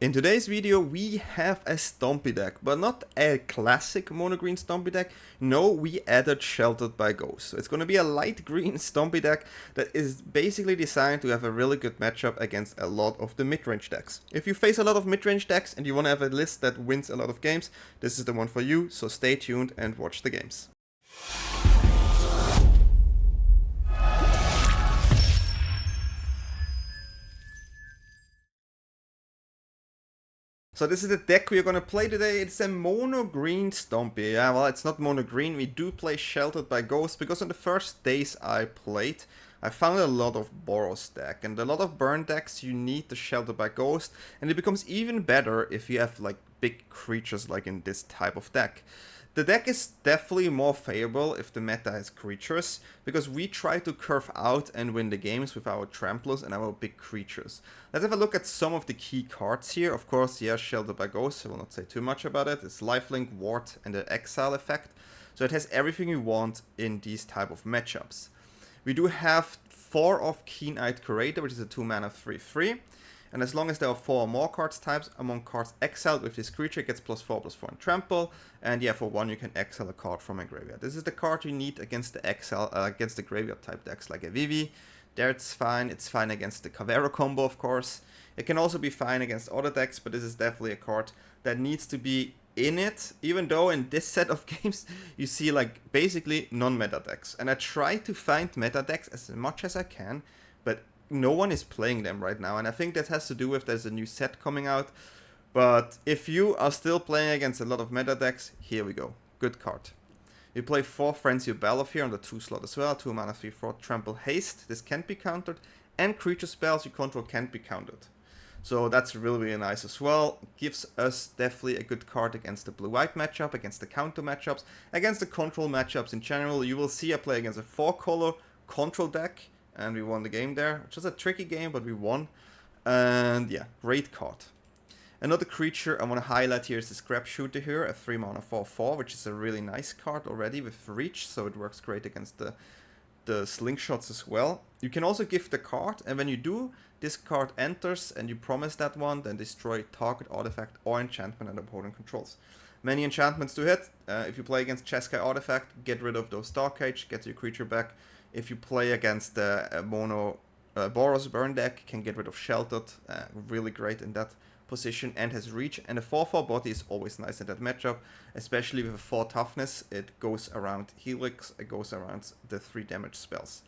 In today's video we have a Stompy deck, but not a classic mono green Stompy deck. No, we added Sheltered by Ghosts. So it's going to be a light green Stompy deck that is basically designed to have a really good matchup against a lot of the mid-range decks. If you face a lot of mid-range decks and you want to have a list that wins a lot of games, this is the one for you, so stay tuned and watch the games. So this is the deck we are going to play today. It's a mono green Stompy. Yeah, well, it's not mono green. We do play Sheltered by Ghosts because on the first days I played, I found a lot of Boros deck. And a lot of burn decks, you need the Sheltered by Ghost. And it becomes even better if you have like big creatures like in this type of deck. The deck is definitely more favorable if the meta has creatures, because we try to curve out and win the games with our Tramplers and our big creatures. Let's have a look at some of the key cards here. Of course, yeah, Sheltered by Ghosts, I will not say too much about it. It's Lifelink, Ward and the Exile effect. So it has everything we want in these type of matchups. We do have 4 of Keen-Eyed Curator, which is a 2 mana 3/3. And as long as there are 4 or more cards types among cards exiled with this creature, it gets +4/+4 in Trample. And yeah, for 1 you can exile a card from a graveyard. This is the card you need against the against the graveyard type decks like a Vivi. There it's fine against the Kavero combo of course. It can also be fine against other decks, but this is definitely a card that needs to be in it, even though in this set of games you see like basically non-meta decks. And I try to find meta decks as much as I can, but no one is playing them right now, and I think that has to do with there's a new set coming out. But if you are still playing against a lot of meta decks, here we go. Good card. We play 4 Frenzied Baloth here on the 2 slot as well. 2 mana 3/4 Trample Haste. This can't be countered, and creature spells you control can't be countered. So that's really nice as well. Gives us definitely a good card against the blue-white matchup, against the counter matchups, against the control matchups in general. You will see I play against a 4-color control deck, and we won the game there, which was a tricky game, but we won. And yeah, great card. Another creature I want to highlight here is the Scrapshooter here, a 3 mana 4/4, which is a really nice card already with reach, so it works great against the slingshots as well. You can also gift the card, and when you do, this card enters and you promise that one, then destroy target artifact or enchantment an opponent controls. Many enchantments to hit. If you play against Jeskai artifact, get rid of those Dark Cage, get your creature back. If you play against a mono Boros burn deck, can get rid of Sheltered, really great in that position, and has reach. And a 4/4 body is always nice in that matchup, especially with a 4 toughness. It goes around Helix, it goes around the 3 damage spells.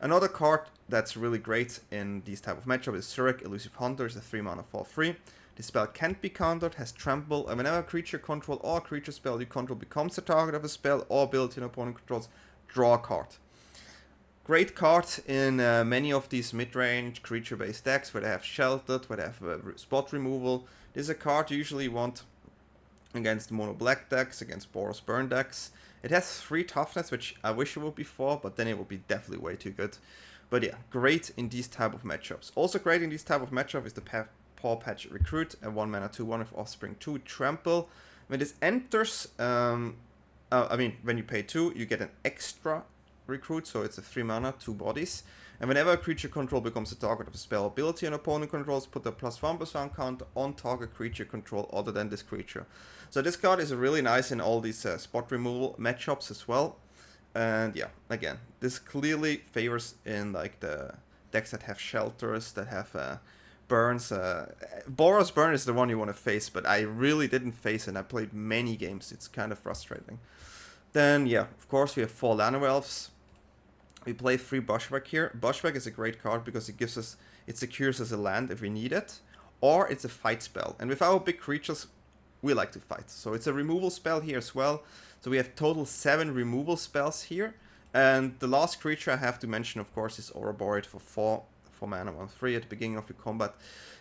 Another card that's really great in these type of matchup is Surrak, Elusive Hunter, is a 3 mana 4/3. This spell can't be countered, has Trample, and whenever creature control or creature spell you control becomes the target of a spell or ability an opponent controls, draw a card. Great card in many of these mid-range creature-based decks where they have Sheltered, where they have spot removal. This is a card you usually want against mono-black decks, against Boros burn decks. It has 3 toughness, which I wish it would be 4, but then it would be definitely way too good. But yeah, great in these type of matchups. Also great in these type of matchup is the Pawpatch Recruit, a 1 mana 2/1 with Offspring 2 Trample. When this enters, when you pay 2, you get an extra Recruit, so it's a 3 mana, 2 bodies. And whenever a creature control becomes the target of a spell ability and opponent controls, put a +1/+1 counter on target creature control other than this creature. So this card is really nice in all these spot removal matchups as well. And yeah, again, this clearly favors in like the decks that have shelters, that have burns. Boros burn is the one you want to face, but I really didn't face it, and I played many games. It's kind of frustrating. Then yeah, of course we have 4 Llanowar Elves. We play 3 Bushwhack here. Bushwhack is a great card because it secures us a land if we need it, or it's a fight spell. And with our big creatures, we like to fight. So it's a removal spell here as well. So we have total 7 removal spells here. And the last creature I have to mention, of course, is Ouroboroid for 4 mana 1/3 at the beginning of your combat.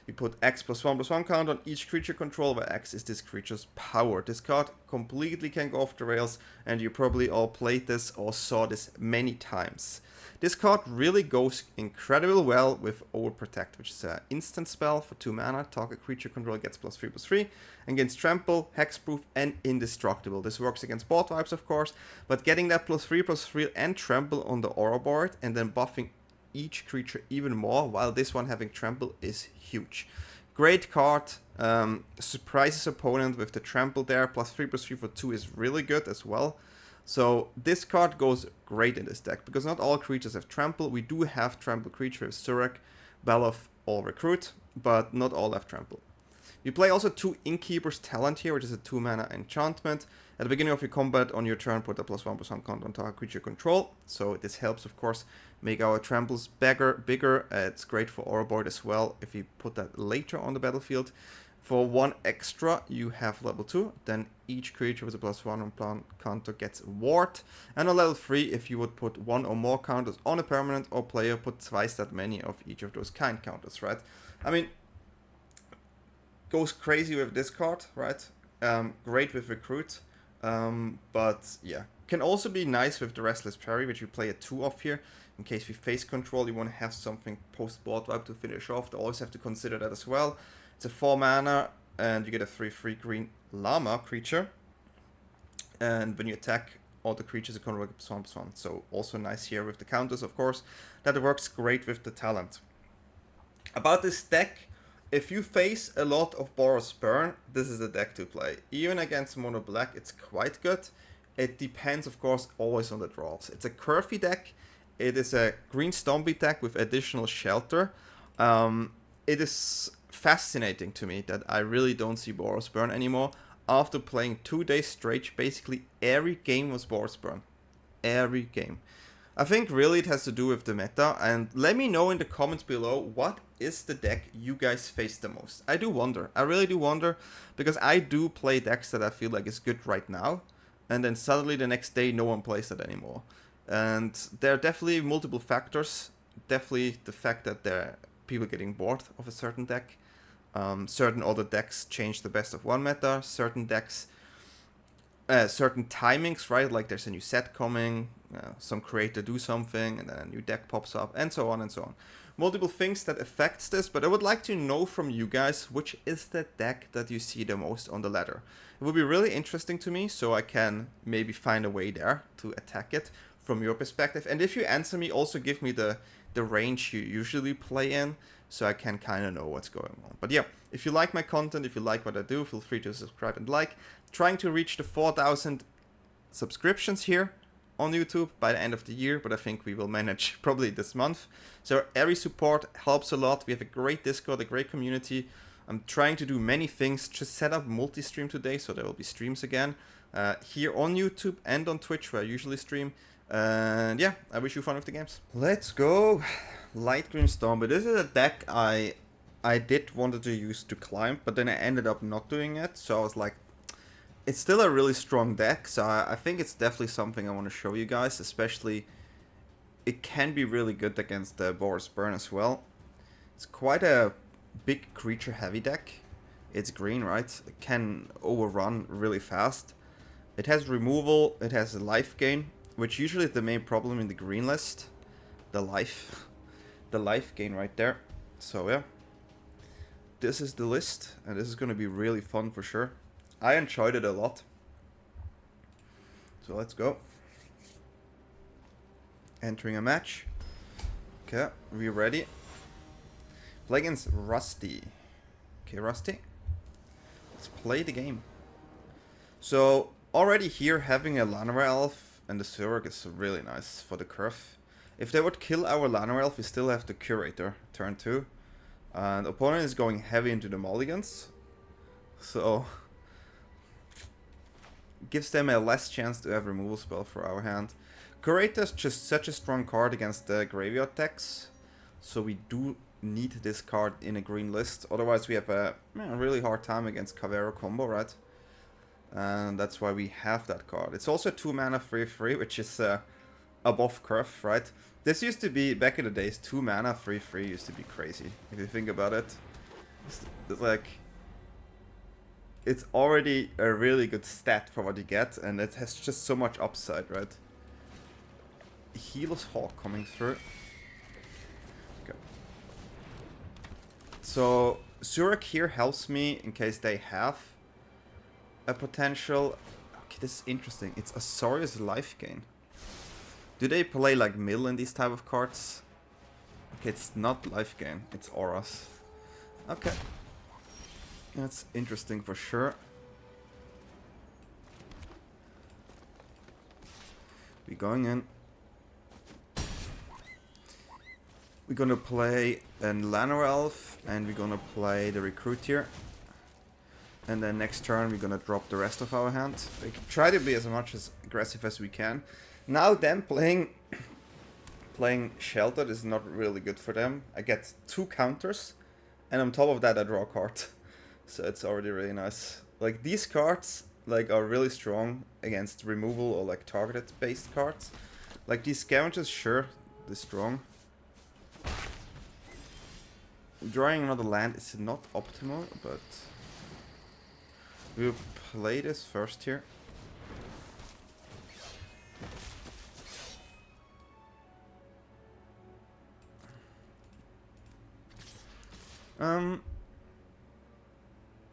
You put X +1/+1 count on each creature control, where X is this creature's power. This card completely can go off the rails, and you probably all played this or saw this many times. This card really goes incredibly well with Overprotect, which is an instant spell for 2 mana. Target creature control gets +3/+3. Against Trample, Hexproof, and Indestructible. This works against board types, of course, but getting that +3/+3 and Trample on the Ouroboroid, and then buffing each creature even more, while this one having Trample, is huge. Great card. Surprises opponent with the Trample there. +3/+3 for 2 is really good as well. So this card goes great in this deck, because not all creatures have Trample. We do have Trample creature with Surrak, Baloth, or Recruit, but not all have Trample. You play also 2 Innkeeper's Talent here, which is a 2-mana enchantment. At the beginning of your combat on your turn, put a +1% count on target creature control. So this helps, of course, make our Tramples bigger. It's great for Ouroboroid as well if you put that later on the battlefield. For 1 extra, you have level 2. Then each creature with a +1 counter gets ward. And on level 3, if you would put 1 or more counters on a permanent or player, put twice that many of each of those kind counters, right? I mean, goes crazy with this card, right? Great with Recruit. But yeah, can also be nice with the Restless Prairie, which you play a 2 of here. In case we face control, you want to have something post-board wipe to finish off. They always have to consider that as well. It's a 4 mana, and you get a 3/3 green llama creature. And when you attack, all the creatures are converted to +1/+1. So also nice here with the counters, of course. That works great with the talent. About this deck, if you face a lot of Boros Burn, this is the deck to play. Even against mono black, it's quite good. It depends, of course, always on the draws. It's a curvy deck. It is a green Stompy deck with additional shelter. It is fascinating to me that I really don't see Boros Burn anymore. After playing 2 days straight, basically every game was Boros Burn. Every game. I think really it has to do with the meta, and let me know in the comments below what is the deck you guys face the most. I do wonder. I really do wonder, because I do play decks that I feel like is good right now, and then suddenly the next day no one plays that anymore. And there are definitely multiple factors. Definitely the fact that there are people getting bored of a certain deck. Certain other decks change the best of one meta. Certain decks, certain timings, right? Like there's a new set coming, some creator do something, and then a new deck pops up, and so on and so on. Multiple things that affects this, but I would like to know from you guys which is the deck that you see the most on the ladder. It would be really interesting to me, so I can maybe find a way there to attack it from your perspective. And if you answer me, also give me the range you usually play in, so I can kind of know what's going on. But yeah, if you like my content, if you like what I do, feel free to subscribe and like. Trying to reach the 4,000 subscriptions here on YouTube by the end of the year, but I think we will manage probably this month. So every support helps a lot. We have a great Discord, a great community. I'm trying to do many things. Just set up multi-stream today, so there will be streams again here on YouTube and on Twitch, where I usually stream. And yeah, I wish you fun with the games. Let's go. Light Green Stompy. This is a deck I did wanted to use to climb, but then I ended up not doing it. So I was like, it's still a really strong deck, so I think it's definitely something I want to show you guys, especially it can be really good against the Boros Burn as well. It's quite a big creature heavy deck. It's green, right? It can overrun really fast. It has removal, it has a life gain, which usually is the main problem in the green list. The life gain right there. So yeah, this is the list, and this is going to be really fun for sure. I enjoyed it a lot. So let's go. Entering a match. Okay, we ready? Play against Rusty. Okay, Rusty. Let's play the game. So already here having a Llanowar Elf and the Surrak is really nice for the curve. If they would kill our Llanowar Elf, we still have the Curator turn 2. And opponent is going heavy into the mulligans. So gives them a less chance to have removal spell for our hand. Curator is just such a strong card against the graveyard decks, so we do need this card in a green list. Otherwise we have a really hard time against Cavero combo, right? And that's why we have that card. It's also 2 mana 3/3, which is above curve, right? This used to be, back in the days, 2 mana 3/3 used to be crazy. If you think about it, it's like, it's already a really good stat for what you get, and it has just so much upside, right? Healer's Hawk coming through. Okay. So Surrak here helps me in case they have a potential. Okay, this is interesting. It's Azorius life gain. Do they play like mill in these type of cards? Okay, it's not life gain. It's auras. Okay. That's interesting for sure. We're going in. We're gonna play a Llanowar Elf, and we're gonna play the Recruit here. And then next turn we're gonna drop the rest of our hand. We can try to be as much as aggressive as we can. Now them playing Sheltered is not really good for them. I get 2 counters, and on top of that I draw a card. So it's already really nice. Like these cards like are really strong against removal or like targeted based cards. Like these scavengers, sure, they're strong. Drawing another land is not optimal, but we'll play this first here.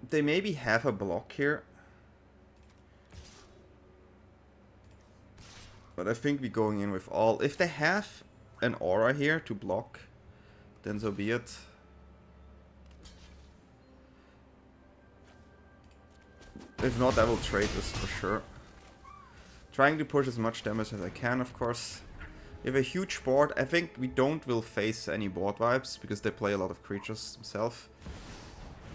They maybe have a block here. But I think we're going in with all. If they have an aura here to block, then so be it. If not, I will trade this for sure. Trying to push as much damage as I can, of course. We have a huge board. I think we will face any board vibes, because they play a lot of creatures themselves.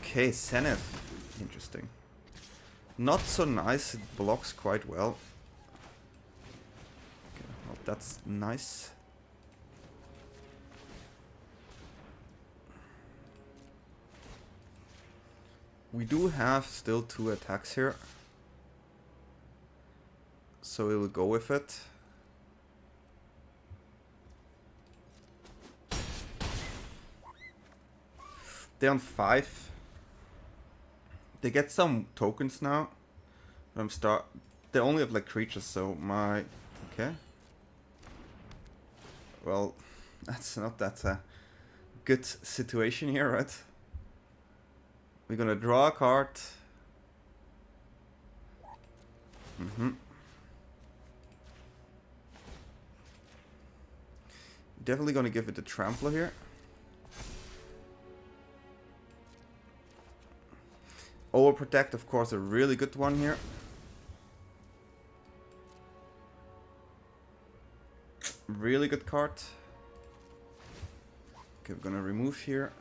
Okay, Zenith. Interesting. Not so nice, it blocks quite well. Okay, well, that's nice. We do have still 2 attacks here. So we will go with it. They're on 5. They get some tokens now. They only have like creatures, so my... Okay. Well, that's not that good situation here, right? We're gonna draw a card. Definitely gonna give it a Trample here. Overprotect, of course, a really good one here. Really good card. Okay, we're gonna remove here.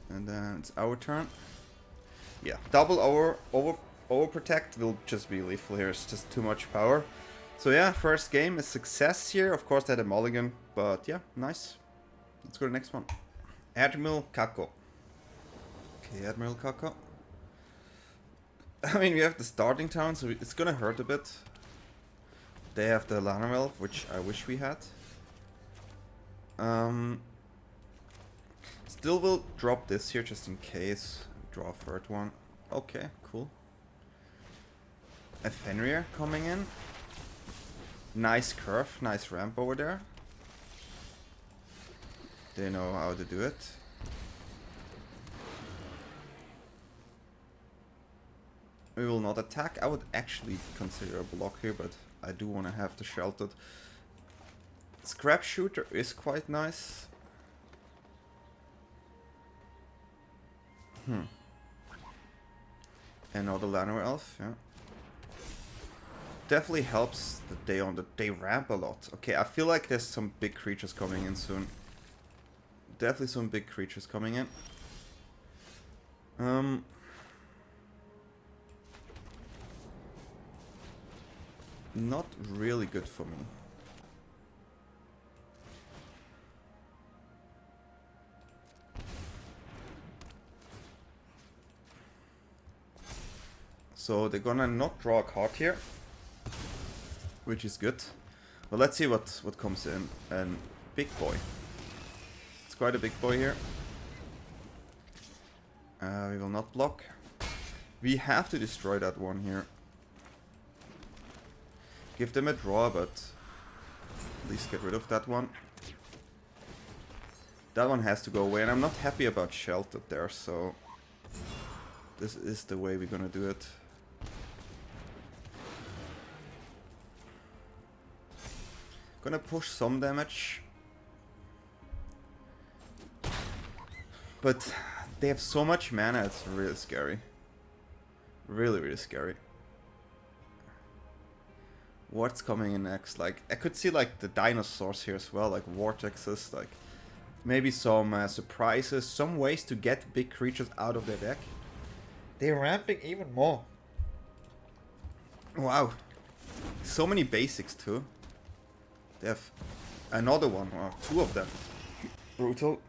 And then it's our turn. Yeah, double Overprotect will just be lethal here. It's just too much power. So yeah, first game is success here. Of course, they had a mulligan, but yeah, nice. Let's go to the next one. Admiral Kako. Okay, Admiral Kako. I mean, we have the starting town, so it's gonna hurt a bit. They have the Llanowar Elf, which I wish we had. Still will drop this here just in case. Draw a third one. Okay, cool. A Fenrir coming in. Nice curve, nice ramp over there. They know how to do it. We will not attack. I would actually consider a block here, but I do want to have the Sheltered. Scrapshooter is quite nice. Another Llanowar Elf, yeah. Definitely helps that they ramp a lot. Okay, I feel like there's some big creatures coming in soon. Definitely some big creatures coming in. Not really good for me. So they're gonna not draw a card here, which is good. But let's see what comes in. And big boy. It's quite a big boy here. We will not block. We have to destroy that one here. Give them a draw, but at least get rid of that one. That one has to go away, and I'm not happy about Sheltered there, so this is the way we're gonna do it. Gonna push some damage. But They have so much mana, it's really scary. Really, really scary. What's coming in next? Like, I could see like the dinosaurs here as well, like vortexes, like maybe some surprises, some ways to get big creatures out of their deck. They're ramping even more. Wow. So many basics too. They have another one, or two of them. Brutal.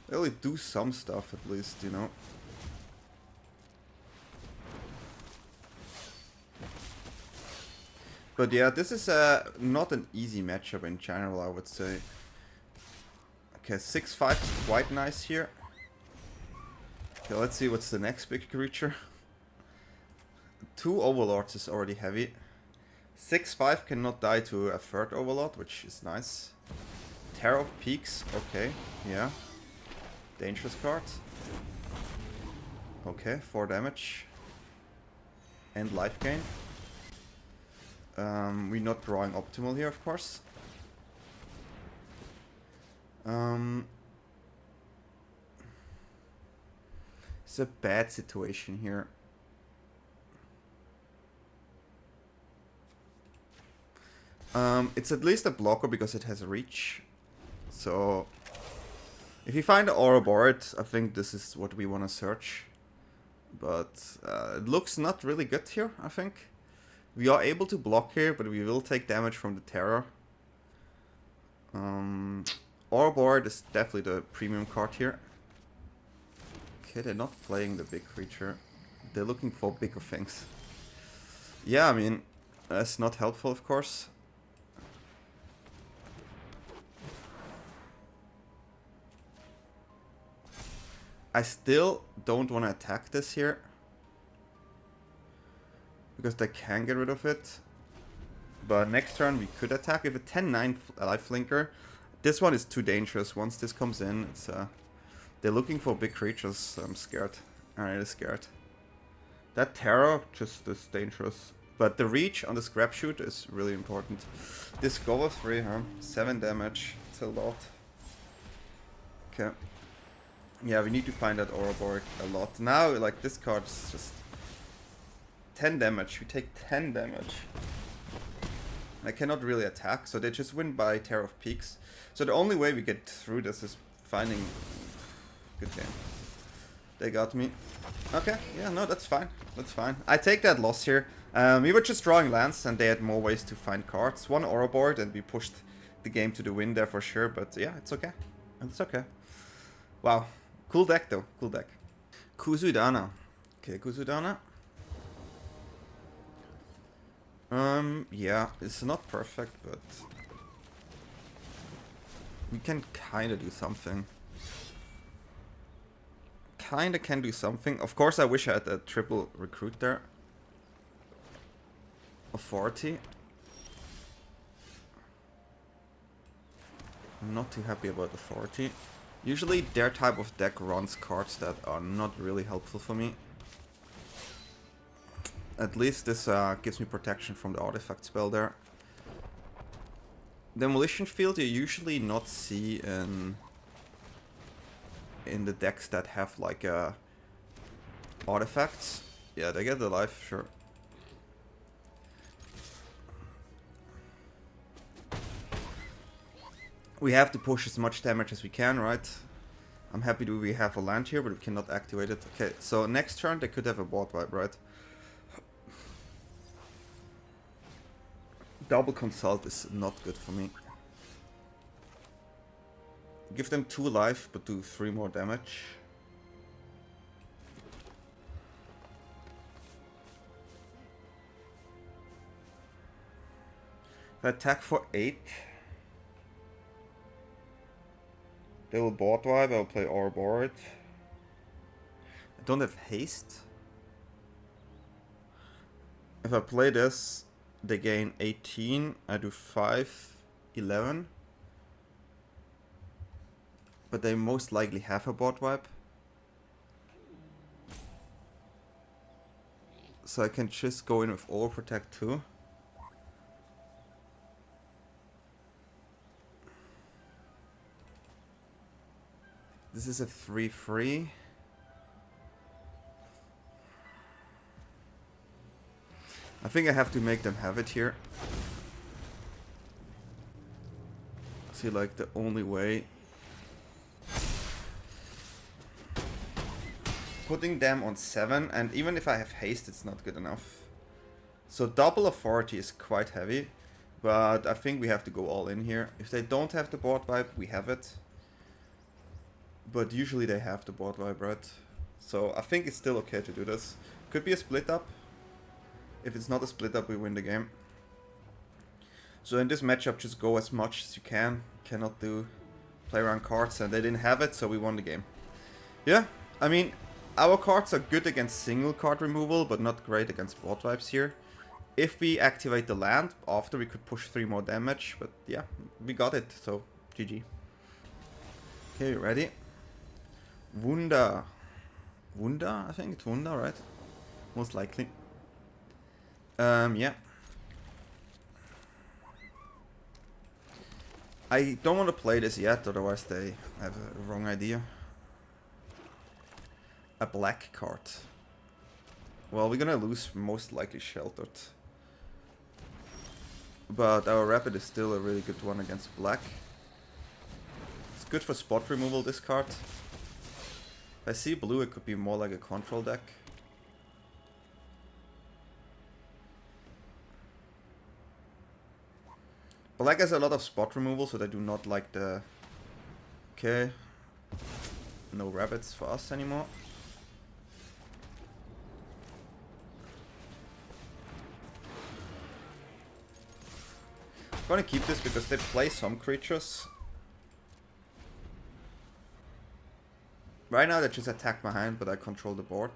They only do some stuff at least, you know. But yeah, this is not an easy matchup in general, I would say. Okay, 6-5 is quite nice here. Okay, let's see what's the next big creature. 2 Overlords is already heavy. 6-5 cannot die to a 3rd Overlord, which is nice. Terror of Peaks, okay, yeah. Dangerous card. Okay, 4 damage. And life gain. We're not drawing optimal here, of course. It's a bad situation here. It's at least a blocker because it has reach. So if you find the Ouroboroid, I think this is what we want to search. But it looks not really good here, I think. We are able to block here, but we will take damage from the Terror. Ouroboroid is definitely the premium card here. Okay, they're not playing the big creature. They're looking for bigger things. Yeah, I mean, that's not helpful, of course. I still don't want to attack this here. Because they can get rid of it. But next turn we could attack. If a 10-9 lifelinker. This one is too dangerous. Once this comes in, it's they're looking for big creatures. So I'm scared. I'm really scared. That Terror just is dangerous. But the reach on the Scrapshooter is really important. Discover 3, huh? 7 damage. It's a lot. Okay. Yeah, we need to find that Ouroboroid a lot. Now, like, this card is just 10 damage. We take 10 damage. I cannot really attack, so they just win by Terror of Peaks. So the only way we get through this is finding... Good game. They got me. Okay, yeah, no, that's fine. That's fine. I take that loss here. We were just drawing lands, and they had more ways to find cards. 1 Ouroboroid, and we pushed the game to the win there for sure. But yeah, it's okay. It's okay. Wow. Cool deck though, cool deck. Kuzudana. Okay, Kuzudana. Yeah, it's not perfect, but we can kinda do something. Kinda can do something. Of course, I wish I had a triple recruit there. Authority. I'm not too happy about Authority. Usually their type of deck runs cards that are not really helpful for me. At least this gives me protection from the artifact spell there. Demolition Field you usually not see in the decks that have like artifacts. Yeah, they get the life, sure. We have to push as much damage as we can, right? I'm happy that we have a land here, but we cannot activate it. Okay, so next turn they could have a board wipe, right? Double Consult is not good for me. Give them 2 life, but do 3 more damage. If I attack for 8... They will board wipe, I will play Ouroboroid. I don't have haste. If I play this, they gain 18, I do 5, 11. But they most likely have a board wipe. So I can just go in with Overprotect too. This is a 3/3. I think I have to make them have it here. See, like the only way. Putting them on 7, and even if I have haste, it's not good enough. So double authority is quite heavy, but I think we have to go all in here. If they don't have the board wipe, we have it. But usually they have the board wipe, right? So I think it's still okay to do this. Could be a split up. If it's not a split up, we win the game. So in this matchup, just go as much as you can. Cannot do play around cards, and they didn't have it, so we won the game. Yeah, I mean, our cards are good against single card removal, but not great against board wipes here. If we activate the land, after we could push 3 more damage, but yeah, we got it, so GG. Okay, ready? Wunder. Wunder? I think it's Wunder, right? Most likely. Yeah. I don't want to play this yet, otherwise they have a wrong idea. A black card. Well, we're gonna lose, most likely Sheltered. But our Rapid is still a really good one against black. It's good for spot removal, this card. If I see blue, it could be more like a control deck. Black has a lot of spot removal, so they do not like the... Okay. No rabbits for us anymore. I'm gonna keep this because they play some creatures. Right now they just attack my hand, but I control the board.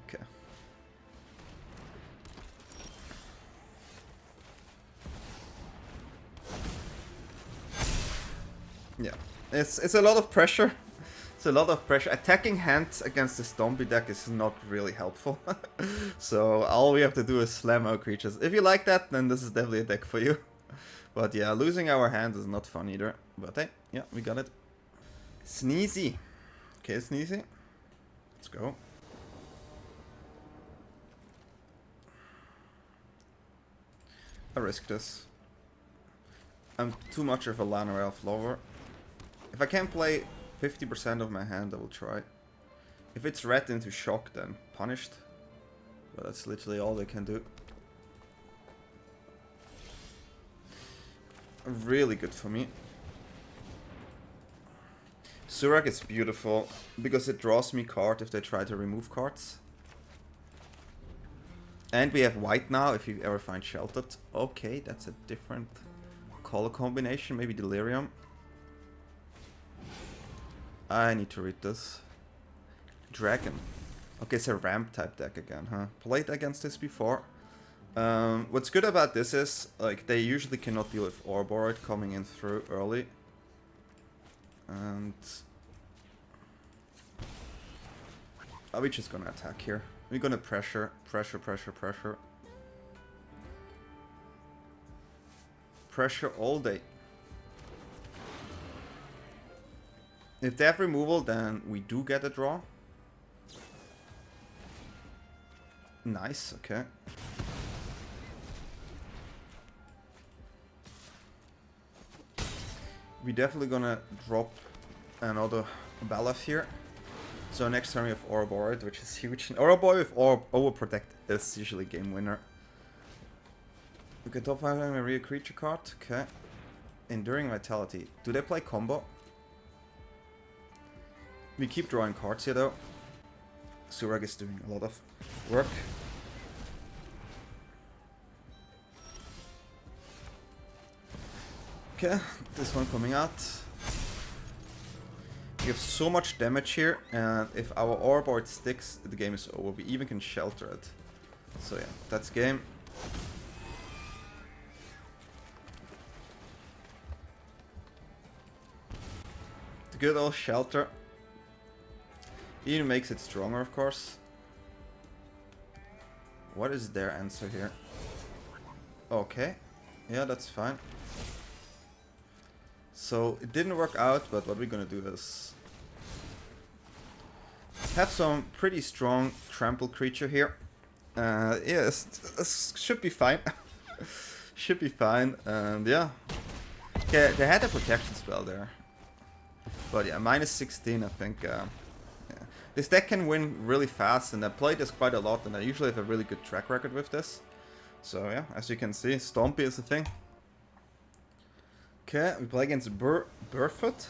Okay. Yeah, it's a lot of pressure. It's a lot of pressure. Attacking hands against the Stompy deck is not really helpful. So all we have to do is slam our creatures. If you like that, then this is definitely a deck for you. But yeah, losing our hands is not fun either. But hey, yeah, we got it. Sneezy. Okay, Sneezy. Let's go. I risk this. I'm too much of a Llanowar Elf lover. If I can play 50% of my hand, I will try. If it's red into shock, then punished. But that's literally all they can do. Really good for me. Surrak is beautiful because it draws me card if they try to remove cards. And we have white now if you ever find Sheltered. Okay, that's a different color combination, maybe Delirium. I need to read this. Dragon. Okay, it's a ramp type deck again, huh? Played against this before. What's good about this is, like, they usually cannot deal with Ouroboroid coming in through early. And... are we just gonna attack here? We're gonna pressure. Pressure all day. If they have removal, then we do get a draw. Nice, okay. We're definitely gonna drop another Baloth here. So next turn we have Ouroboroid, which is huge. Ouroboroid with Overprotect is usually game winner. Okay, top 5 having a real creature card. Okay. Enduring Vitality. Do they play combo? We keep drawing cards here though. Surrak is doing a lot of work. Okay, this one coming out. We have so much damage here, and if our Ouroboroid sticks, the game is over. We even can shelter it. So yeah, that's game. The good old shelter. Even makes it stronger, of course. What is their answer here? Okay. Yeah, that's fine. So, it didn't work out, but what we're gonna do is have some pretty strong trample creature here. Yes, this should be fine. Should be fine, and yeah. Okay, they had a protection spell there. But yeah, minus 16, I think. Yeah. This deck can win really fast, and I played this quite a lot, and I usually have a really good track record with this. So yeah, as you can see, Stompy is the thing. Okay, we play against Burfoot.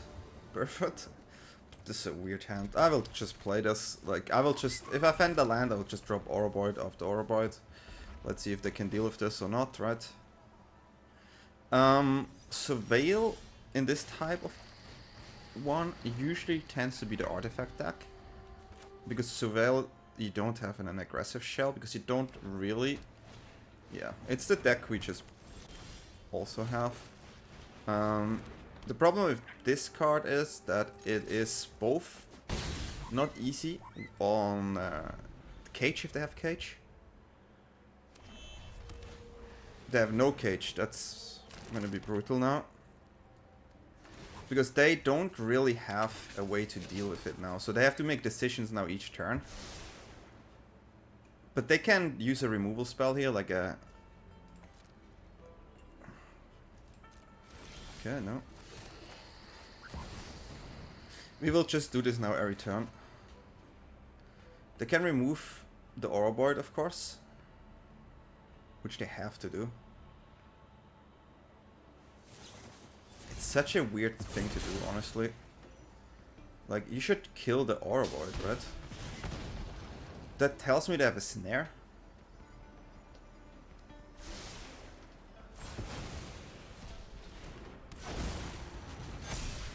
This is a weird hand. I will just play this. Like, I will just... If I find the land, I will just drop Ouroboroid off the Ouroboroid. Let's see if they can deal with this or not, right? Surveil in this type of one usually tends to be the artifact deck. Because Surveil, you don't have an aggressive shell, because you don't really... Yeah, it's the deck we just also have. The problem with this card is that it is both not easy on cage if they have cage. They have no cage, that's gonna be brutal now. Because they don't really have a way to deal with it now, so they have to make decisions now each turn. But they can use a removal spell here, like a... Okay, no. We will just do this now every turn. They can remove the Ouroboroid, of course. Which they have to do. It's such a weird thing to do, honestly. Like, you should kill the Ouroboroid, right? That tells me they have a snare.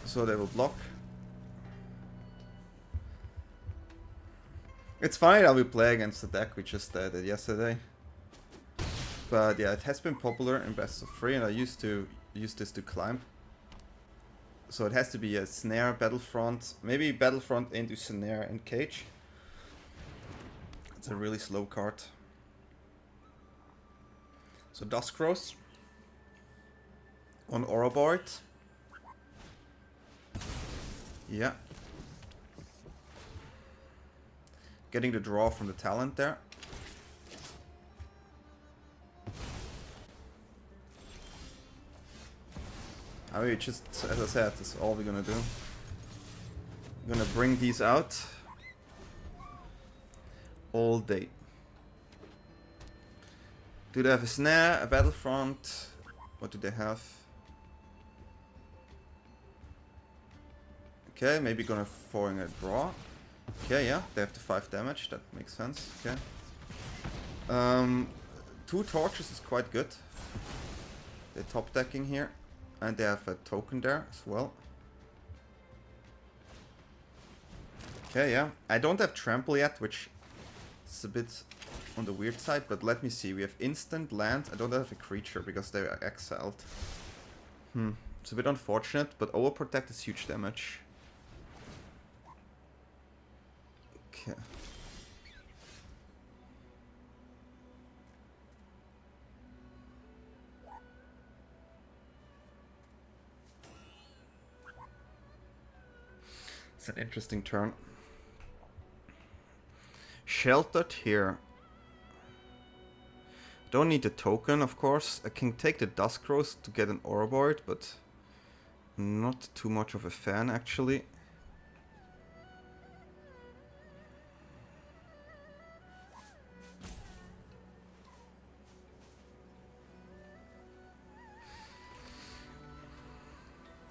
So they will block. It's funny that we play against the deck we just did yesterday. But yeah, it has been popular in best of 3, and I used to use this to climb. So it has to be a snare, battlefront, maybe battlefront into snare and cage. It's a really slow card. So Duskrows on Ouroboroid. Yeah. Getting the draw from the talent there. I mean, just, as I said, that's all we're gonna do. We're gonna bring these out all day. Do they have a snare, a battlefront? What do they have? Okay, maybe gonna throwing a draw. Okay, yeah, they have the 5 damage, that makes sense. Okay. 2 torches is quite good. They're top decking here. And they have a token there as well. Okay, yeah. I don't have Trample yet, which is a bit on the weird side, but let me see. We have instant land. I don't have a creature because they are exiled. It's a bit unfortunate, but Overprotect is huge damage. Okay. It's an interesting turn. Sheltered here. Don't need the token, of course. I can take the Duskrows to get an Ouroboroid, but not too much of a fan, actually.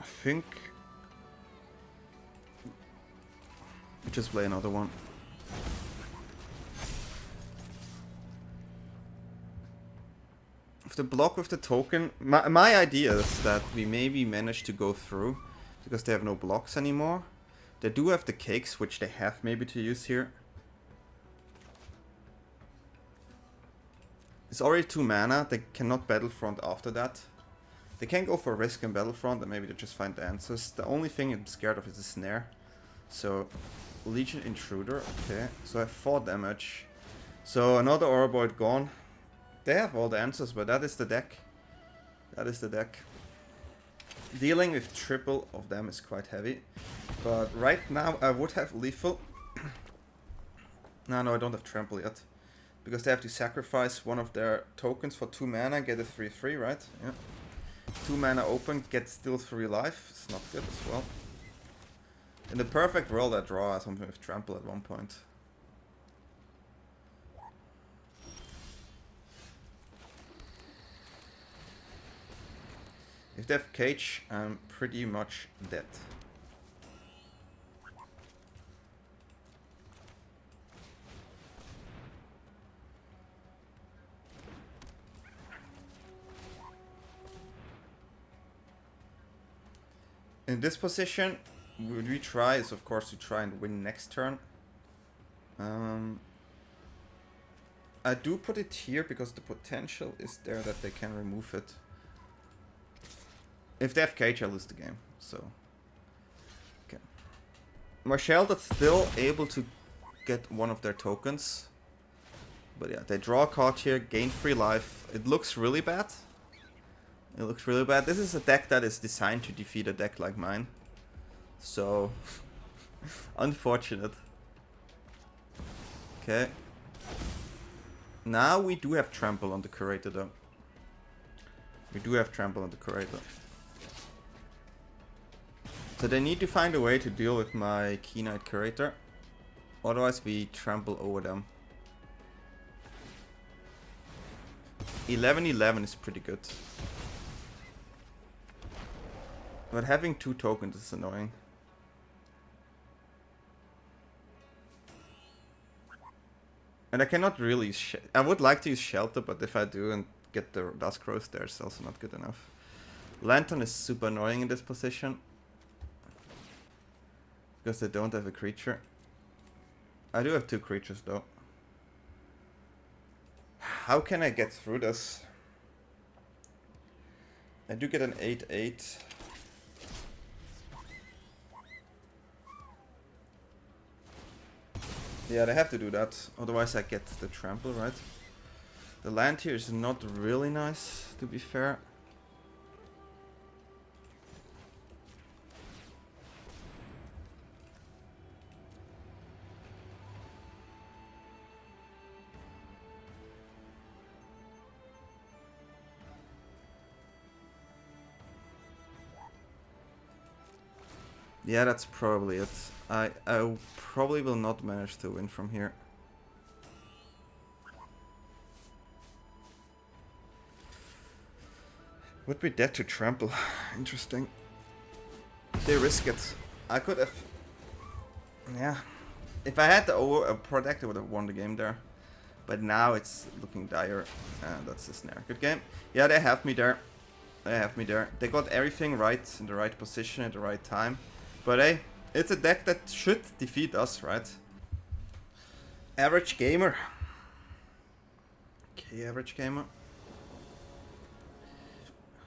I think just play another one. If the block with the token, my idea is that we maybe manage to go through because they have no blocks anymore. They do have the cakes, which they have maybe to use here. It's already 2 mana. They cannot Battlefront after that. They can go for Risk and Battlefront, and maybe they just find the answers. The only thing I'm scared of is the snare. So Legion Intruder, okay. So I have 4 damage. So another Ouroboroid gone. They have all the answers, but that is the deck. That is the deck. Dealing with triple of them is quite heavy. But right now I would have lethal. No, I don't have trample yet. Because they have to sacrifice one of their tokens for 2 mana, get a 3/3, right? Yeah. 2 mana open, get still 3 life. It's not good as well. In the perfect world I draw something with trample at one point. If they have cage, I'm pretty much dead. In this position, what we try is of course to try and win next turn. I do put it here because the potential is there that they can remove it. If they have cage, I lose the game. So, okay. My Sheltered's still able to get one of their tokens. But yeah, they draw a card here, gain 3 life. It looks really bad. It looks really bad. This is a deck that is designed to defeat a deck like mine. So, unfortunate. Okay. Now we do have Trample on the Curator though. We do have Trample on the Curator. So they need to find a way to deal with my Keen-Eyed Curator. Otherwise we trample over them. 11/11 is pretty good. But having 2 tokens is annoying. And I cannot really use I would like to use Shelter, but if I do and get the Dusk Rose there, it's also not good enough. Lantern is super annoying in this position. Because they don't have a creature. I do have 2 creatures though. How can I get through this? I do get an 8/8. Yeah, they have to do that. Otherwise I get the trample, right? The land here is not really nice, to be fair. Yeah, that's probably it. I probably will not manage to win from here. Would be dead to trample. Interesting. They risk it. I could have... Yeah. If I had the Overprotect, I would have won the game there. But now it's looking dire. That's the snare. Good game. Yeah, they have me there. They have me there. They got everything right in the right position at the right time. But hey, it's a deck that should defeat us, right? Average gamer. Okay, average gamer.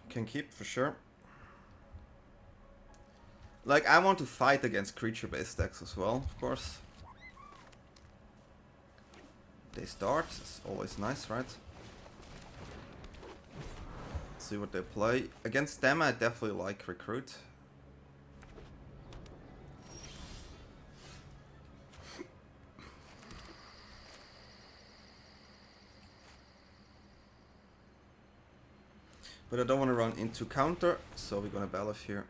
Can keep for sure. Like, I want to fight against creature-based decks as well, of course. They start, it's always nice, right? Let's see what they play. Against them, I definitely like Recruit. But I don't want to run into counter, so we're gonna Baloth here.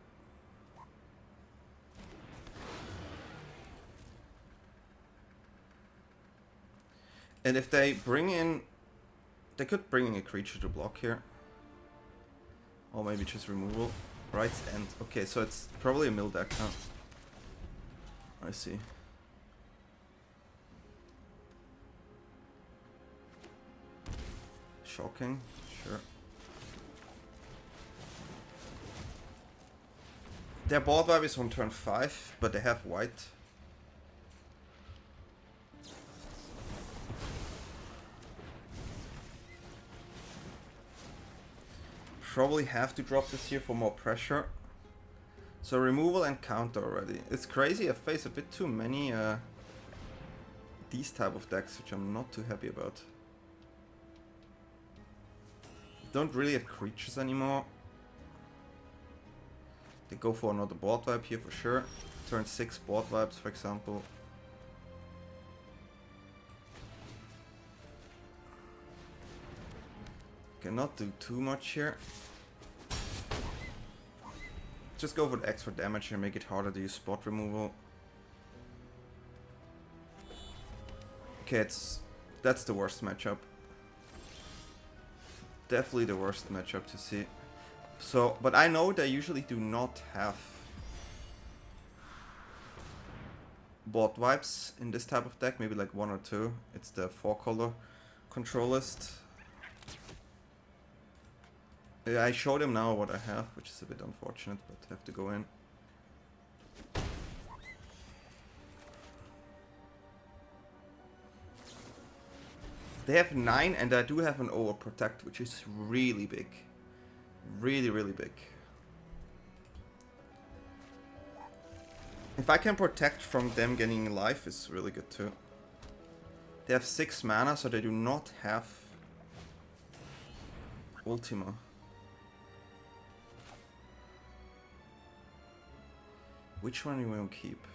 And if they bring in... They could bring in a creature to block here. Or maybe just removal. Right, and... Okay, so it's probably a mill deck, huh? I see. Shocking, sure. Their board vibe is on turn 5, but they have white. Probably have to drop this here for more pressure. So removal and counter already. It's crazy, I face a bit too many these type of decks, which I'm not too happy about. Don't really have creatures anymore. They go for another board wipe here for sure. Turn 6 board wipes, for example. Cannot do too much here. Just go for the extra damage here, make it harder to use spot removal. Okay, that's the worst matchup. Definitely the worst matchup to see. So, but I know they usually do not have board wipes in this type of deck, maybe like 1 or 2. It's the 4-color control list. Yeah, I showed him now what I have, which is a bit unfortunate, but I have to go in. They have 9 and I do have an Overprotect, which is really big. Really, really big. If I can protect from them getting life, it's really good too. They have 6 mana, so they do not have Ultima. Which one do we want to keep?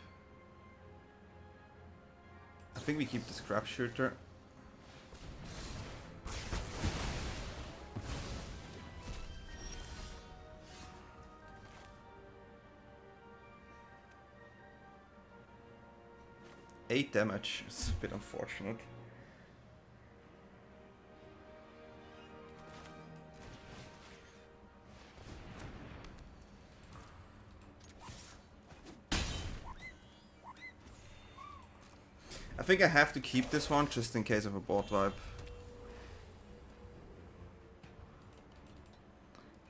I think we keep the Scrapshooter. Eight damage. It's a bit unfortunate. I think I have to keep this one just in case of a board wipe.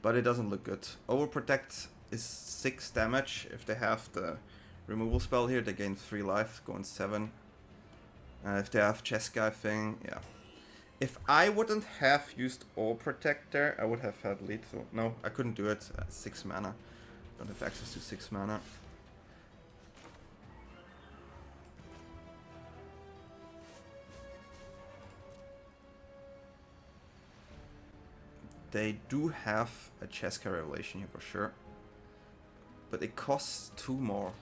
But it doesn't look good. Overprotect is 6 damage. If they have the removal spell here, they gain 3 life, going 7. If they have Cheska thing, yeah. If I wouldn't have used Overprotect there, I would have had lethal. No, I couldn't do it. 6 mana. Don't have access to 6 mana. They do have a Cheska Revelation here for sure. But it costs 2 more.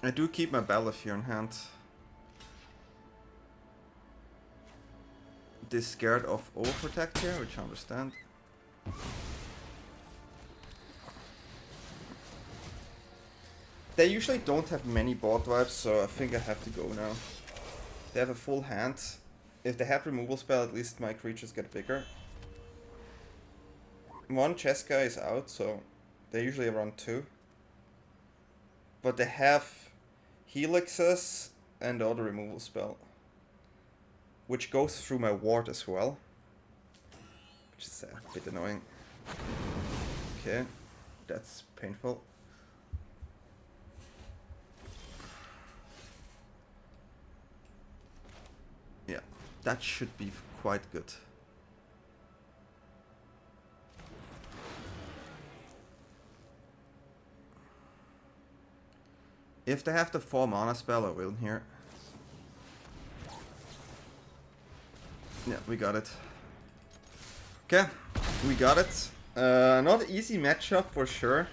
I do keep my Baloth here in hand. They're scared of Overprotect here, which I understand. They usually don't have many board wipes, so I think I have to go now. They have a full hand. If they have removal spell, at least my creatures get bigger. 1 Cheska is out, so they usually run 2. But they have Helixes and the other removal spell, which goes through my ward as well, which is a bit annoying. Okay, that's painful. Yeah, that should be quite good. If they have the 4 mana spell, I will here. Yeah, we got it. Okay, we got it. Not an easy matchup for sure.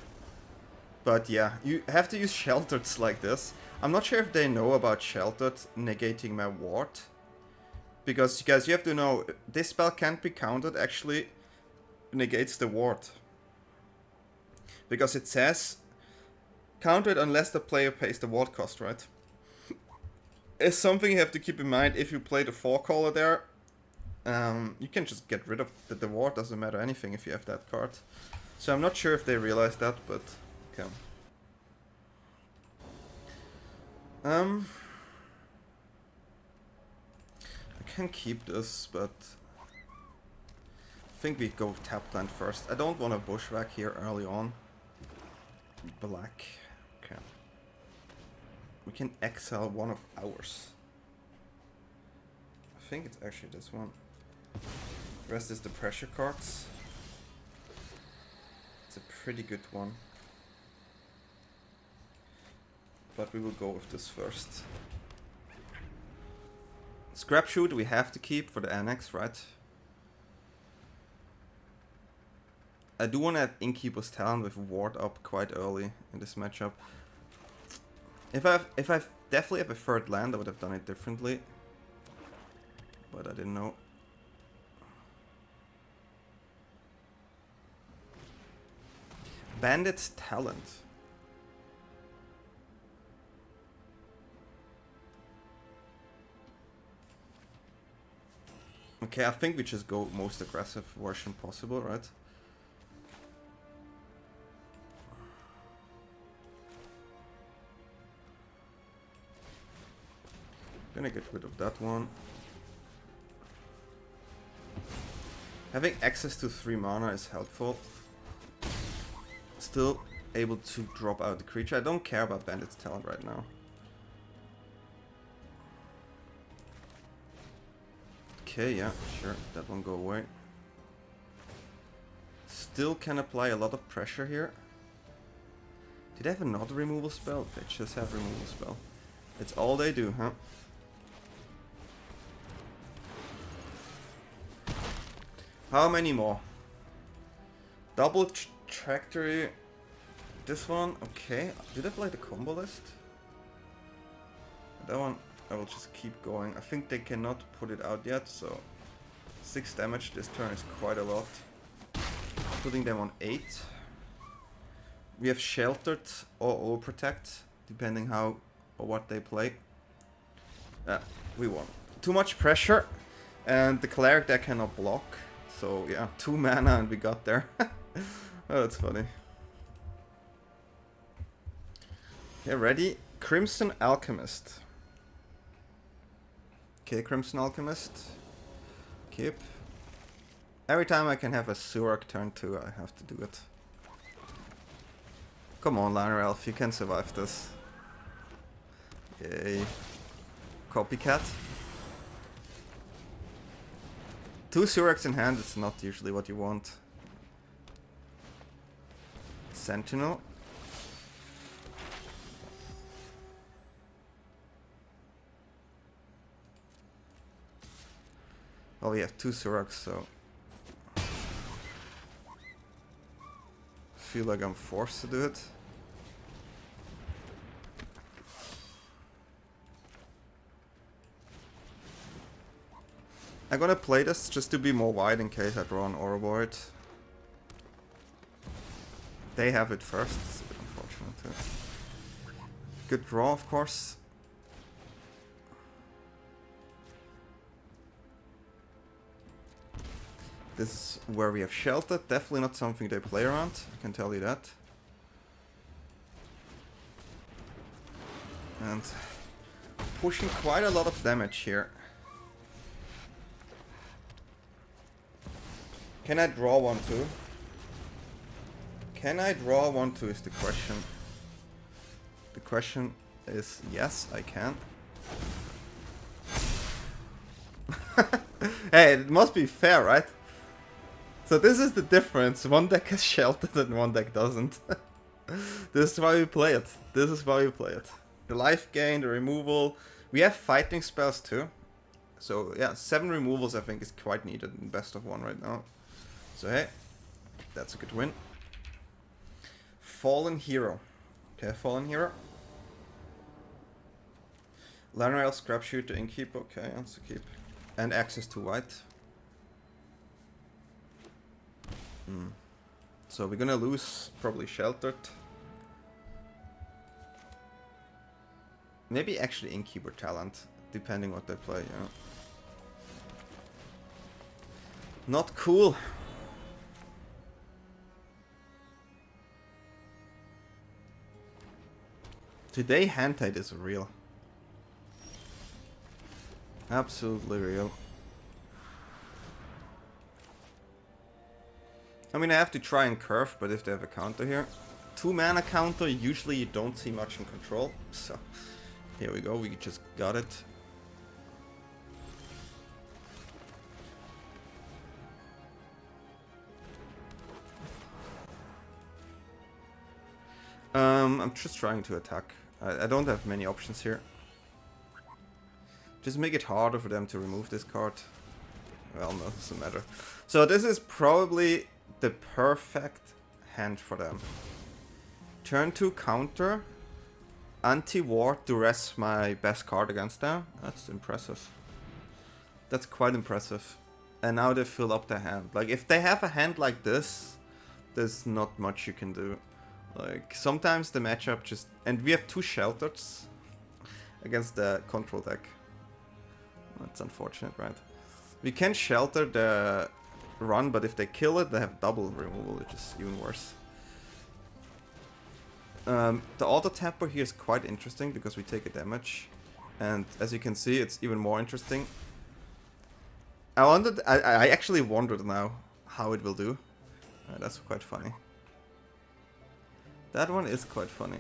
But yeah, you have to use Sheltered like this. I'm not sure if they know about Sheltered negating my ward. Because, guys, you have to know, this spell can't be countered, actually negates the ward. Because it says, counter it unless the player pays the ward cost, right? It's something you have to keep in mind if you play the 4-color there. You can just get rid of the ward, doesn't matter anything if you have that card. So I'm not sure if they realize that, but okay. I can keep this, but I think we go tap land first. I don't want a Bushwhack here early on. Black. Okay. We can exile one of ours. I think it's actually this one. The rest is the pressure cards. It's a pretty good one. But we will go with this first. Scrapshooter we have to keep for the annex, right? I do want to have Innkeeper's Talent with Ward up quite early in this matchup. If I definitely have a third land, I would have done it differently. But I didn't know. Bandit's Talent. Okay, I think we just go most aggressive version possible, right? Gonna get rid of that one. Having access to 3 mana is helpful. Still able to drop out the creature. I don't care about Bandit's Talent right now. Okay, yeah, sure, that one go away. Still can apply a lot of pressure here. Did they have another removal spell? They just have removal spell. It's all they do, huh? How many more? Double trajectory. This one, okay. Did I play the combo list? That one, I will just keep going. I think they cannot put it out yet, so 6 damage this turn is quite a lot. Putting them on 8. We have Sheltered or Overprotect, depending how or what they play. We won. Too much pressure, and the cleric deck cannot block. So yeah, 2 mana and we got there. Oh, that's funny. Okay, ready? Crimson Alchemist. Okay, Crimson Alchemist. Keep. Every time I can have a Surrak turn 2, I have to do it. Come on, Llanowar Elf, you can survive this. Yay. Copycat. 2 Surraks in hand is not usually what you want. Sentinel. Well, we have 2 Surraks, so feel like I'm forced to do it. I'm gonna play this just to be more wide in case I draw an Ouroboroid. They have it first, it's a bit unfortunate too. Good draw, of course. This is where we have Sheltered, definitely not something they play around, I can tell you that. And pushing quite a lot of damage here. Can I draw 1/2? Can I draw 1/2 is the question. The question is yes, I can. Hey, it must be fair, right? So this is the difference. One deck has Sheltered and one deck doesn't. This is why we play it. This is why we play it. The life gain, the removal. We have fighting spells too. So yeah, 7 removals I think is quite needed in best of 1 right now. So hey, that's a good win. Fallen Hero. Okay, Fallen Hero. Llanowar Elves, Scrapshooter, Innkeeper. Okay, that's a keep. And access to white. So we're gonna lose probably Sheltered. Maybe actually Innkeeper Talent, depending what they play, yeah. Not cool. Today hand-tied is real. Absolutely real. I mean, I have to try and curve, but if they have a counter here. 2 mana counter, usually you don't see much in control, so Here we go, we just got it. I'm just trying to attack. I don't have many options here. Just make it harder for them to remove this card. Well, no, it doesn't matter. So this is probably the perfect hand for them. Turn 2 counter. Anti-ward to rest my best card against them. That's impressive. That's quite impressive. And now they fill up their hand. Like, if they have a hand like this, there's not much you can do. Like, sometimes the matchup just... And we have 2 shelters against the control deck. That's unfortunate, right? We can shelter the run, but if they kill it, they have double removal, which is even worse. The auto tempo here is quite interesting because we take a damage. And as you can see, it's even more interesting. I actually wondered now how it will do. That's quite funny. That one is quite funny.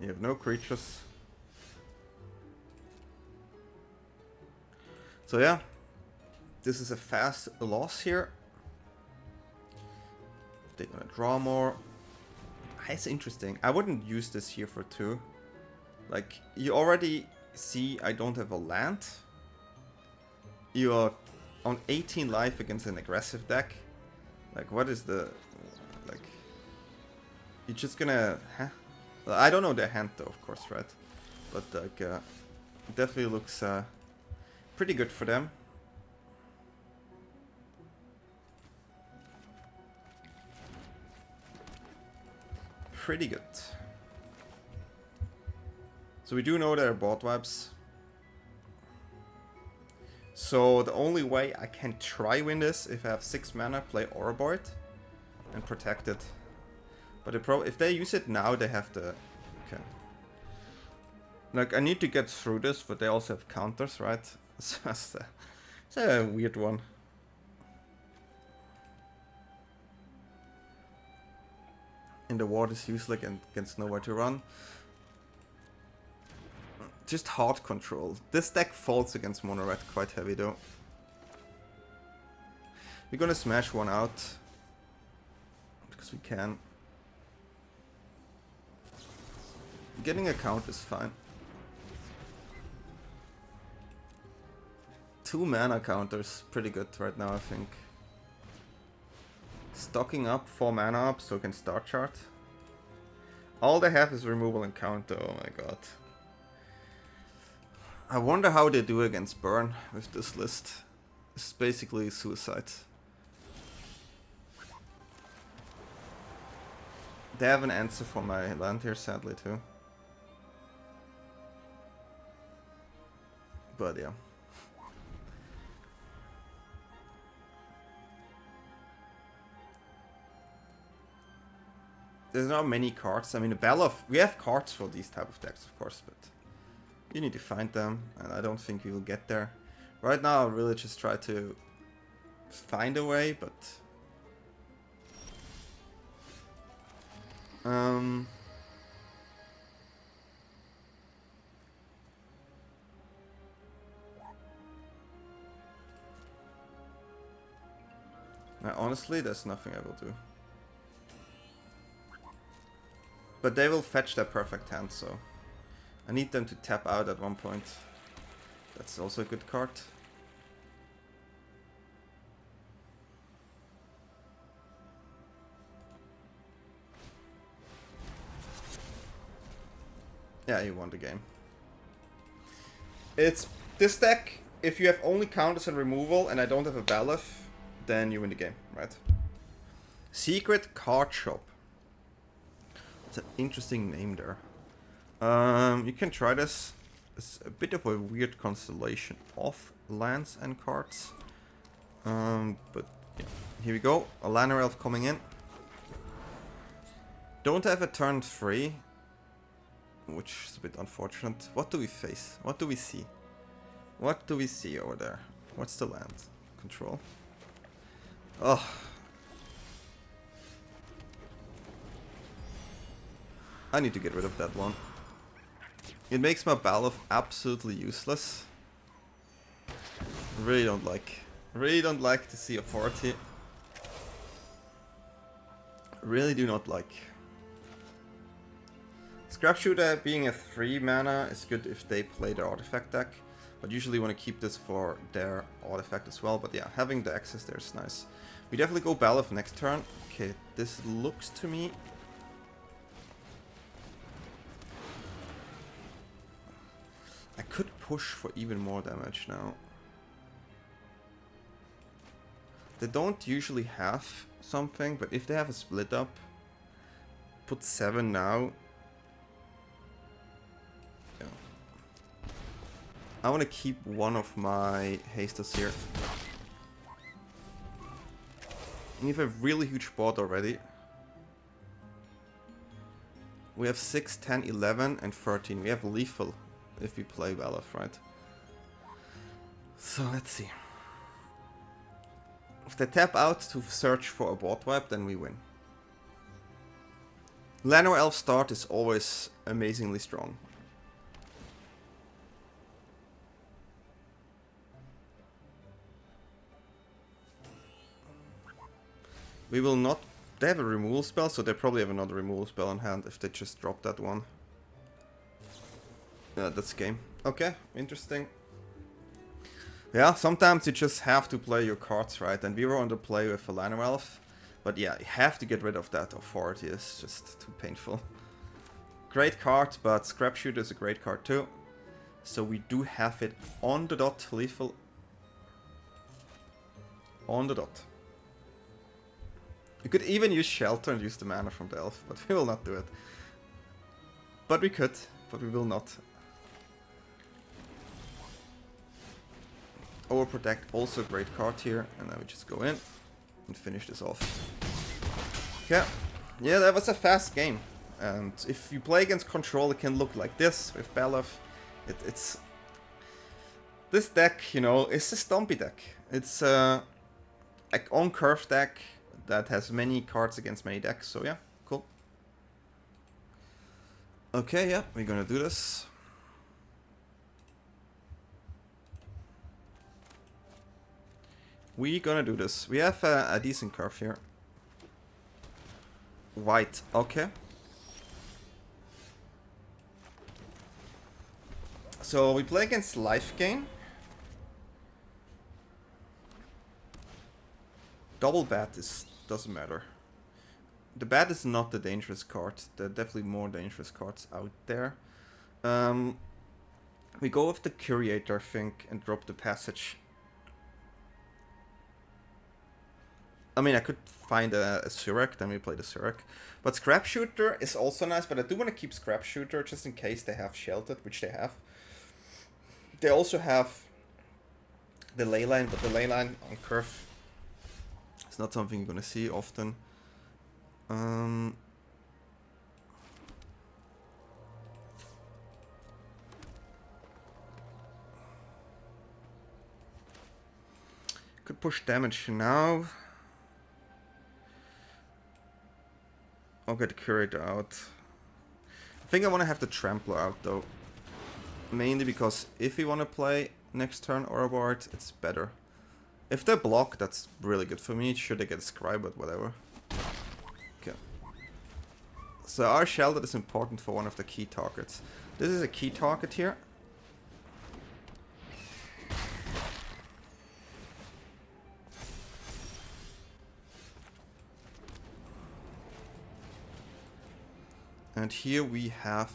You have no creatures. So yeah, this is a fast loss here. They're gonna draw more. It's interesting. I wouldn't use this here for 2. Like, you already see I don't have a land. You are on 18 life against an aggressive deck. Like, what is the... Like... You're just gonna... Huh? I don't know their hand though, of course, right? But, like, it definitely looks pretty good for them. Pretty good. So we do know there are board wipes. So the only way I can try win this, if I have 6 mana, play Ouroboroid and protect it. But if they use it now, they have to... Okay. Like, I need to get through this, but they also have counters, right? So it's a weird one. And the ward is useless and against nowhere to run. Just hard control. This deck falls against mono red quite heavy though. We're gonna smash one out. Because we can. Getting a count is fine. 2 mana counters, pretty good right now I think. Stocking up 4 mana up so we can start chart. All they have is removal and counter, oh my god. I wonder how they do against burn with this list. It's basically suicide. They have an answer for my land here sadly too. But yeah. There's not many cards. I mean, the Baloth, we have cards for these type of decks, of course, but you need to find them, and I don't think we will get there. Right now, I'll really just try to find a way, but... Now, honestly, there's nothing I will do. But they will fetch their perfect hand, so I need them to tap out at one point. That's also a good card. Yeah, you won the game. It's this deck, if you have only counters and removal and I don't have a Baloth, then you win the game, right? Secret Card Shop. It's an interesting name there. You can try this. It's a bit of a weird constellation of lands and cards. But yeah. Here we go. A Llanowar Elf coming in. Don't have a turn 3. Which is a bit unfortunate. What do we face? What do we see? What do we see over there? What's the land? Control. Oh. I need to get rid of that one. It makes my Baloth absolutely useless. Really don't like to see authority. Really do not like. Scrapshooter being a 3 mana is good if they play their artifact deck, but usually want to keep this for their artifact as well. But yeah, having the access there is nice. We definitely go Baloth next turn. Okay, this looks to me. I could push for even more damage now. They don't usually have something, but if they have a split up, put 7 now. Yeah. I want to keep one of my hastes here. We have a really huge board already. We have 6, 10, 11, and 13. We have lethal if we play Baloth, right? So let's see. If they tap out to search for a board wipe, then we win. Llanowar Elves start is always amazingly strong. We will not... They have a removal spell, so they probably have another removal spell on hand if they just drop that one. Yeah, that's game. Okay, interesting. Yeah, sometimes you just have to play your cards right, and we were on the play with a Llanowar Elf. But yeah, you have to get rid of that authority, it's just too painful. Great card, but Scrapshooter is a great card too. So we do have it on the dot, lethal. On the dot. You could even use Shelter and use the mana from the elf, but we will not do it. But we could, but we will not. Overprotect, also a great card here, and then we just go in and finish this off. Okay, yeah, that was a fast game. And if you play against control, it can look like this with Baloth. It's this deck, you know, is a Stompy deck. It's an on-curve deck that has many cards against many decks, so yeah, cool. Okay, yeah, we're gonna do this. We're gonna do this. We have a decent curve here. White, okay. So we play against life gain. Double bat doesn't matter. The bat is not the dangerous card. There are definitely more dangerous cards out there. We go with the Curator, I think, and drop the passage. I mean, I could find a Surrak, then we play the Surrak. But Scrapshooter is also nice, but I do want to keep Scrapshooter just in case they have Sheltered, which they have. They also have the Leyline, but the Leyline on curve is not something you're going to see often. Could push damage now. I'll get the Curator out. I think I want to have the Trample out though. Mainly because if we want to play next turn Ouroboroid, it's better. If they block, that's really good for me. Should they get a Scribe, but whatever. Okay. So our Shelter is important for one of the key targets. This is a key target here. And here we have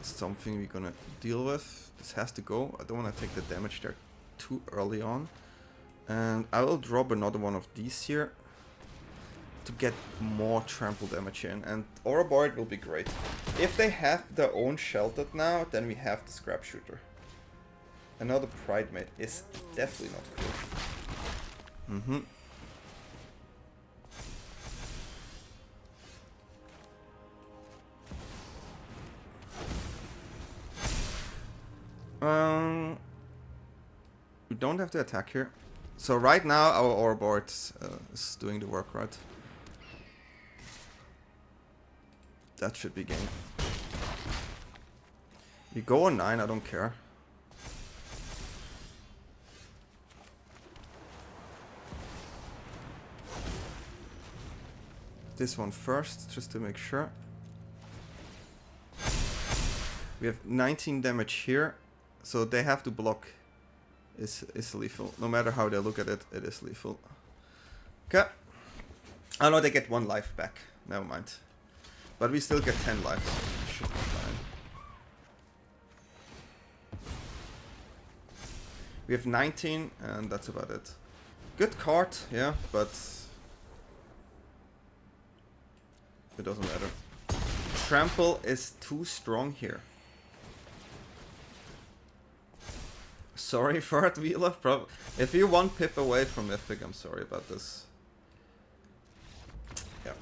something we're gonna deal with. This has to go. I don't want to take the damage there too early on. And I will drop another one of these here to get more trample damage in. And Ouroboroid will be great. If they have their own Sheltered now, then we have the Scrapshooter. Another Pridemate is definitely not cool. Mm-hmm. We don't have to attack here. So right now our Ouroboroid is doing the work, right? That should be game. You go on 9, I don't care. This one first, just to make sure. We have 19 damage here, so they have to block. Is lethal. No matter how they look at it, it is lethal. Okay. Oh no, they get 1 life back. Never mind. But we still get 10 lives. So should be fine. We have 19, and that's about it. Good card, yeah, but it doesn't matter. Trample is too strong here. Sorry for it, Wheeler. If you're 1 pip away from Mythic, I'm sorry about this. Yeah.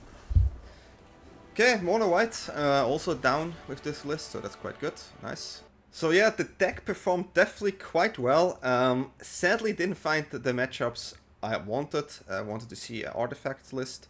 Okay, Mono White also down with this list, so that's quite good. Nice. So yeah, the deck performed definitely quite well. Sadly, didn't find the matchups I wanted. I wanted to see an artifact list.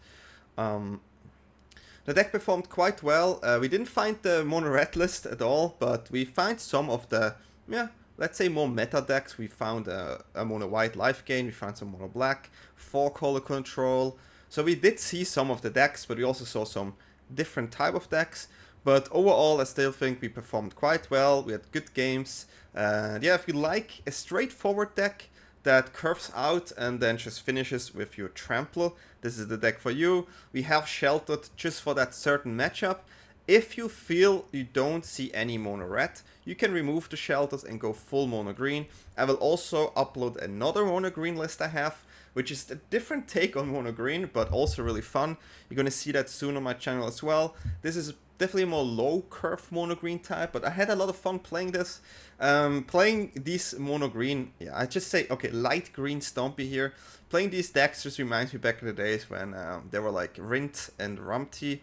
The deck performed quite well. We didn't find the mono red list at all, but we find some of the, yeah, let's say more meta decks. We found a mono white life gain, we found some mono black, 4-color control. So we did see some of the decks, but we also saw some different type of decks. But overall, I still think we performed quite well. We had good games. And yeah, if you like a straightforward deck that curves out and then just finishes with your Trample, this is the deck for you. We have sheltered just for that certain matchup. If you feel you don't see any mono red, you can remove the shelters and go full mono green. I will also upload another mono green list I have, which is a different take on mono green, but also really fun. You're gonna see that soon on my channel as well. This is definitely a more low curve mono green type, but I had a lot of fun playing this. Playing these mono green, yeah, I just say, okay, light green Stompy here. Playing these decks just reminds me back in the days when they were like Rint and Rumty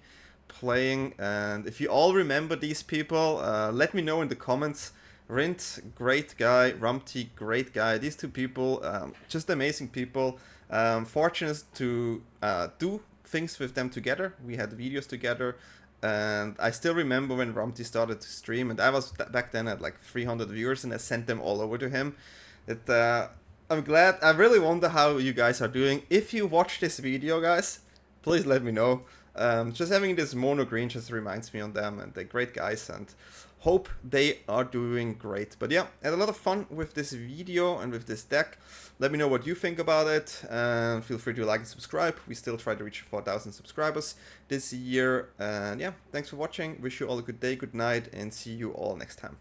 playing, and if you all remember these people, let me know in the comments. Rint, great guy. Rumty, great guy. These two people, just amazing people. Fortunate to do things with them together. We had videos together, and I still remember when Rumty started to stream, and I was back then at like 300 viewers, and I sent them all over to him. I'm glad. I really wonder how you guys are doing. If you watch this video, guys, please let me know. Just having this mono green just reminds me on them, and they're great guys, and hope they are doing great. But yeah, I had a lot of fun with this video and with this deck. Let me know what you think about it, and feel free to like and subscribe. We still try to reach 4,000 subscribers this year. And yeah, thanks for watching. Wish you all a good day, good night, and see you all next time.